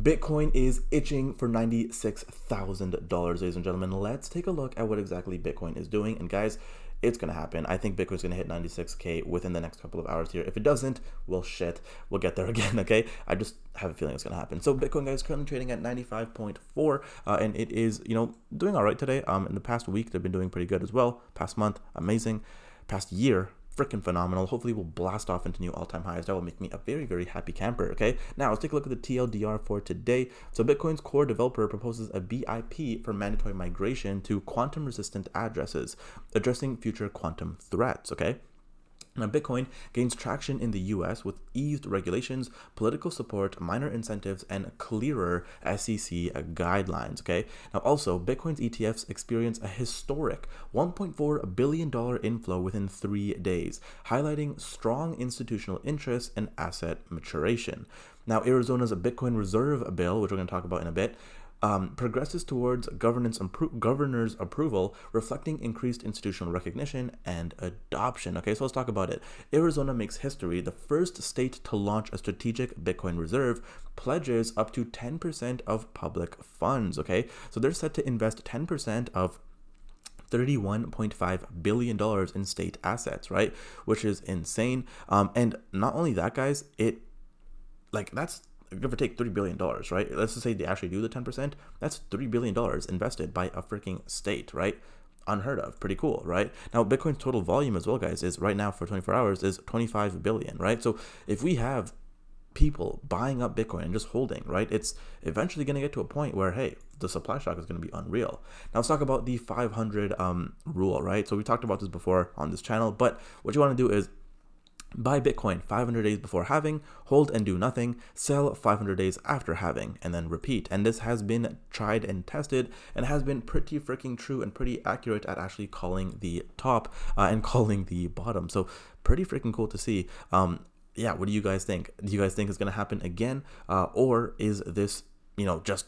Bitcoin is itching for $96,000, ladies and gentlemen. Let's take a look at what exactly Bitcoin is doing. And guys, it's going to happen. I think Bitcoin's going to hit 96K within the next couple of hours here. If it doesn't, well, shit, we'll get there again, okay? I just have a feeling it's going to happen. So Bitcoin, guys, currently trading at 95.4, and it is, doing all right today. In the past week, they've been doing pretty good as well. Past month, amazing. Past year, freaking phenomenal. Hopefully we'll blast off into new all-time highs. That will make me a very, very happy camper. Okay, now let's take a look at the TLDR for today. So Bitcoin's core developer proposes a BIP for mandatory migration to quantum resistant addresses, addressing future quantum threats. Okay, now, Bitcoin gains traction in the US with eased regulations, political support, minor incentives, and clearer SEC guidelines. Okay. Now, also, Bitcoin's ETFs experience a historic $1.4 billion inflow within 3 days, highlighting strong institutional interest and asset maturation. Now, Arizona's Bitcoin Reserve Bill, which we're going to talk about in a bit, progresses towards governor's approval, reflecting increased institutional recognition and adoption. Okay, so let's talk about it. Arizona makes history, the first state to launch a strategic Bitcoin reserve, pledges up to 10% of public funds. Okay, so they're set to invest 10% of $31.5 billion in state assets, right? Which is insane. And not only that, guys, that's give or take $3 billion, right? Let's just say they actually do the 10%. That's $3 billion invested by a freaking state, right? Unheard of. Pretty cool, right? Now, Bitcoin's total volume as well, guys, is right now for 24 hours is 25 billion, right? So if we have people buying up Bitcoin and just holding, right, it's eventually going to get to a point where, hey, the supply shock is going to be unreal. Now let's talk about the 500 rule, right? So we talked about this before on this channel, but what you want to do is buy Bitcoin 500 days before halving, hold and do nothing, sell 500 days after halving, and then repeat. And this has been tried and tested and has been pretty freaking true and pretty accurate at actually calling the top and calling the bottom. So pretty freaking cool to see. Yeah, what do you guys think? Do you guys think it's going to happen again? Or is this, just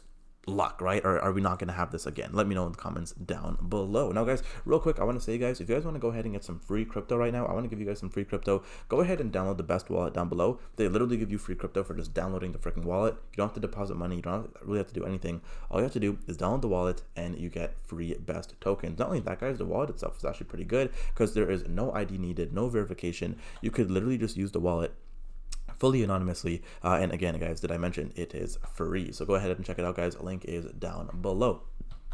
luck, right? Or are we not going to have this again? Let me know in the comments down below. Now, guys, real quick, I want to say, guys, if you guys want to go ahead and get some free crypto right now, I want to give you guys some free crypto. Go ahead and download the best wallet down below. They literally give you free crypto for just downloading the freaking wallet. You don't have to deposit money. You don't really have to do anything. All you have to do is download the wallet and you get free best tokens. Not only that, guys, the wallet itself is actually pretty good because there is no ID needed, no verification. You could literally just use the wallet fully anonymously, and again, guys, did I mention it is free? So go ahead and check it out, guys. Link is down below.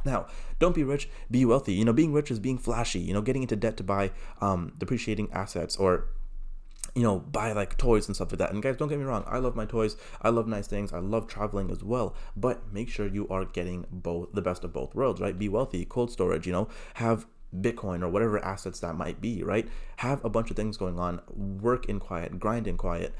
Now, don't be rich, be wealthy. Being rich is being flashy, getting into debt to buy depreciating assets, or buy like toys and stuff like that. And guys, don't get me wrong, I love my toys, I love nice things, I love traveling as well, but make sure you are getting the best of both worlds, right? Be wealthy, cold storage, have Bitcoin or whatever assets that might be, right? Have a bunch of things going on, work in quiet, grind in quiet,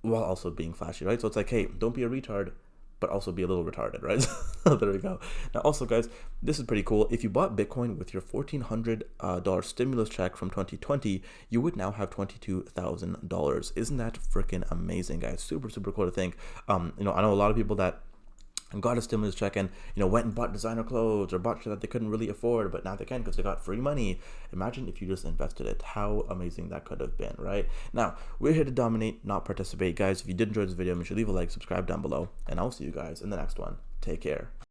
while also being flashy, right? So it's like, hey, don't be a retard, but also be a little retarded, right? So there we go. Now, also, guys, this is pretty cool. If you bought Bitcoin with your $1,400 stimulus check from 2020, you would now have $22,000. Isn't that freaking amazing, guys? Super, super cool to think. I know a lot of people that got a stimulus check and went and bought designer clothes or bought shit that they couldn't really afford, but now they can because they got free money. Imagine if you just invested it, how amazing that could have been, right? Now, we're here to dominate, not participate, guys. If you did enjoy this video, make sure to leave a like, subscribe down below, and I'll see you guys in the next one. Take care.